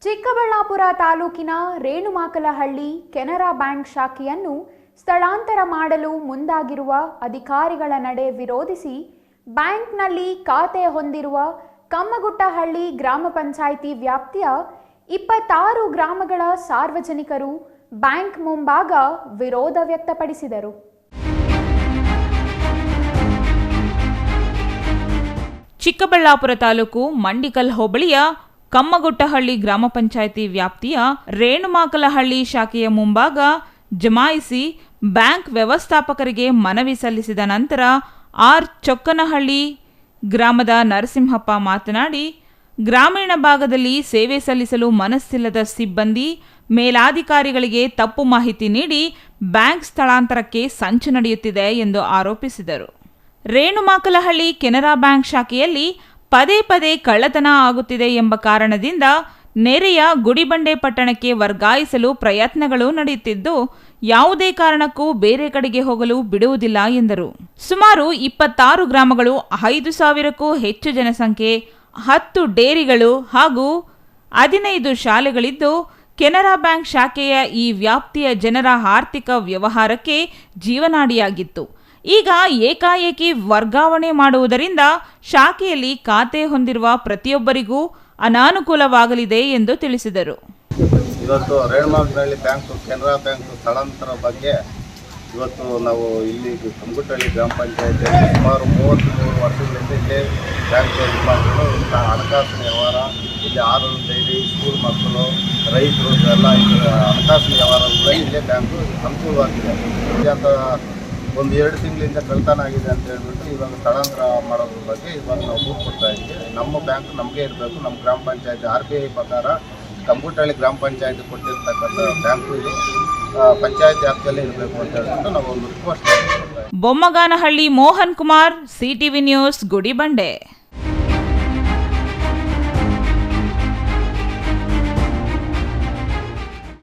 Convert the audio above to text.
ಚಿಕ್ಕಬಳ್ಳಾಪುರ ತಾಲೂಕಿನ ರೇಣುಮಾಕಲಹಳ್ಳಿ ಕೆನರಾ ಬ್ಯಾಂಕ್ ಶಾಖೆಯನ್ನು ಸ್ಥಳಾಂತರ ಮಾಡಲು ಮುಂದಾಗಿರುವ ಅಧಿಕಾರಿಗಳ ನಡೆ ವಿರೋಧಿಸಿ ಬ್ಯಾಂಕ್ನಲ್ಲಿ ಖಾತೆ ಹೊಂದಿರುವ ಕಮ್ಮಗುಟ್ಟಹಳ್ಳಿ ಗ್ರಾಮ ಪಂಚಾಯಿತಿ ವ್ಯಾಪ್ತಿಯ 26 ಗ್ರಾಮಗಳ ಸಾರ್ವಜನಿಕರು ಬ್ಯಾಂಕ್ ಮುಂಭಾಗ ವಿರೋಧ ವ್ಯಕ್ತಪಡಿಸಿದರು. ಚಿಕ್ಕಬಳ್ಳಾಪುರ ತಾಲೂಕು ಮಂಡಿಕಲ್ ಹೋಬಳಿಯ ಕಮ್ಮಗುಟ್ಟಹಳ್ಳಿ ಗ್ರಾಮ ಪಂಚಾಯಿತಿ ವ್ಯಾಪ್ತಿಯ ರೇಣುಮಾಕಲಹಳ್ಳಿ ಶಾಖೆಯ ಮುಂಭಾಗ ಜಮಾಯಿಸಿ ಬ್ಯಾಂಕ್ ವ್ಯವಸ್ಥಾಪಕರಿಗೆ ಮನವಿ ಸಲ್ಲಿಸಿದ ನಂತರ ಚೊಕ್ಕನಹಳ್ಳಿ ಗ್ರಾಮದ ನರಸಿಂಹಪ್ಪ ಮಾತನಾಡಿ, ಗ್ರಾಮೀಣ ಭಾಗದಲ್ಲಿ ಸೇವೆ ಸಲ್ಲಿಸಲು ಮನಸ್ಸಿಲ್ಲದ ಸಿಬ್ಬಂದಿ ಮೇಲಾಧಿಕಾರಿಗಳಿಗೆ ತಪ್ಪು ಮಾಹಿತಿ ನೀಡಿ ಬ್ಯಾಂಕ್ ಸ್ಥಳಾಂತರಕ್ಕೆ ಸಂಚು ನಡೆಯುತ್ತಿದೆ ಎಂದು ಆರೋಪಿಸಿದರು. ರೇಣುಮಾಕಲಹಳ್ಳಿ ಕೆನರಾ ಬ್ಯಾಂಕ್ ಶಾಖೆಯಲ್ಲಿ ಪದೇ ಪದೇ ಕಳ್ಳತನ ಆಗುತ್ತಿದೆ ಎಂಬ ಕಾರಣದಿಂದ ನೆರೆಯ ಗುಡಿಬಂಡೆ ಪಟ್ಟಣಕ್ಕೆ ವರ್ಗಾಯಿಸಲು ಪ್ರಯತ್ನಗಳು ನಡೆಯುತ್ತಿದ್ದು, ಯಾವುದೇ ಕಾರಣಕ್ಕೂ ಬೇರೆ ಕಡೆಗೆ ಹೋಗಲು ಬಿಡುವುದಿಲ್ಲ ಎಂದರು. ಸುಮಾರು 26 ಗ್ರಾಮಗಳು, 5,000ಕ್ಕೂ ಹೆಚ್ಚು ಜನಸಂಖ್ಯೆ, 10 ಡೇರಿಗಳು ಹಾಗೂ 15 ಶಾಲೆಗಳಿದ್ದು, ಕೆನರಾ ಬ್ಯಾಂಕ್ ಶಾಖೆಯ ಈ ವ್ಯಾಪ್ತಿಯ ಜನರ ಆರ್ಥಿಕ ವ್ಯವಹಾರಕ್ಕೆ ಜೀವನಾಡಿಯಾಗಿತ್ತು. ಈಗ ಏಕಾಏಕಿ ವರ್ಗಾವಣೆ ಮಾಡುವುದರಿಂದ ಶಾಖೆಯಲ್ಲಿ ಖಾತೆ ಹೊಂದಿರುವ ಪ್ರತಿಯೊಬ್ಬರಿಗೂ ಅನಾನುಕೂಲವಾಗಲಿದೆ ಎಂದು ತಿಳಿಸಿದರು. ಇವತ್ತು ರೇಣುಮಾಕಲಹಳ್ಳಿ ಬ್ಯಾಂಕ್ ಕೆನರಾ ಬ್ಯಾಂಕ್ ಸ್ಥಳಾಂತರ ಬಗ್ಗೆ ಇವತ್ತು ನಾವು ಇಲ್ಲಿ ಕಮ್ಮಗುಟ್ಟಹಳ್ಳಿ ಗ್ರಾಮ ಪಂಚಾಯತಿಯಲ್ಲಿ ಸುಮಾರು 33 ವರ್ಷಗಳಿಂದ ಇಲ್ಲೇ ಬ್ಯಾಂಕ್ ಯಜಮಾನರು ಹಣಕಾಸಿನ ವ್ಯವಹಾರ, ಇಲ್ಲಿ ಆರೋಗ್ಯ ಡೈರಿ, ಸ್ಕೂಲ್ ಮಕ್ಕಳು, ರೈತರು ಎಲ್ಲ ಹಣಕಾಸಿನ ವ್ಯವಹಾರಗಳಲ್ಲಿ ಇಲ್ಲೇ ಬ್ಯಾಂಕು ಅನುಕೂಲವಾಗಿದೆ. ಅಂತ ಒಂದು 2 ತಿಂಗಳಿಂದ ಕಳ್ತನ ಆಗಿದೆ ಅಂತ ಹೇಳ್ಬಿಟ್ಟು ಇವಾಗ ಸ್ಥಳಾಂತರ ಮಾಡೋದ್ರ ಬಗ್ಗೆ ಇವಾಗ ನಾವು ದೂರು ಕೊಡ್ತಾ ಇದ್ದೀವಿ. ನಮ್ಮ ಬ್ಯಾಂಕ್ ನಮಗೆ ಇರಬೇಕು. ನಮ್ಮ ಗ್ರಾಮ ಪಂಚಾಯತಿ RBI ಪ್ರಕಾರ ಕಮ್ಮಗುಟ್ಟಹಳ್ಳಿ ಗ್ರಾಮ ಪಂಚಾಯತಿ ಕೊಟ್ಟಿರ್ತಕ್ಕಂಥ ಬ್ಯಾಂಕು ಇದು ಪಂಚಾಯತ್ ವ್ಯಾಪ್ತಿಯಲ್ಲಿ ಇರಬೇಕು ಅಂತ ಹೇಳ್ಬಿಟ್ಟು ನಾವು ಒಂದು ರಿಕ್ವೆಸ್ಟ್ ಮಾಡ್ತಾ ಇದ್ದೀವಿ. ಬೊಮ್ಮಗಾನಹಳ್ಳಿ ಮೋಹನ್ ಕುಮಾರ್, CTV ನ್ಯೂಸ್, ಗುಡಿಬಂಡೆ.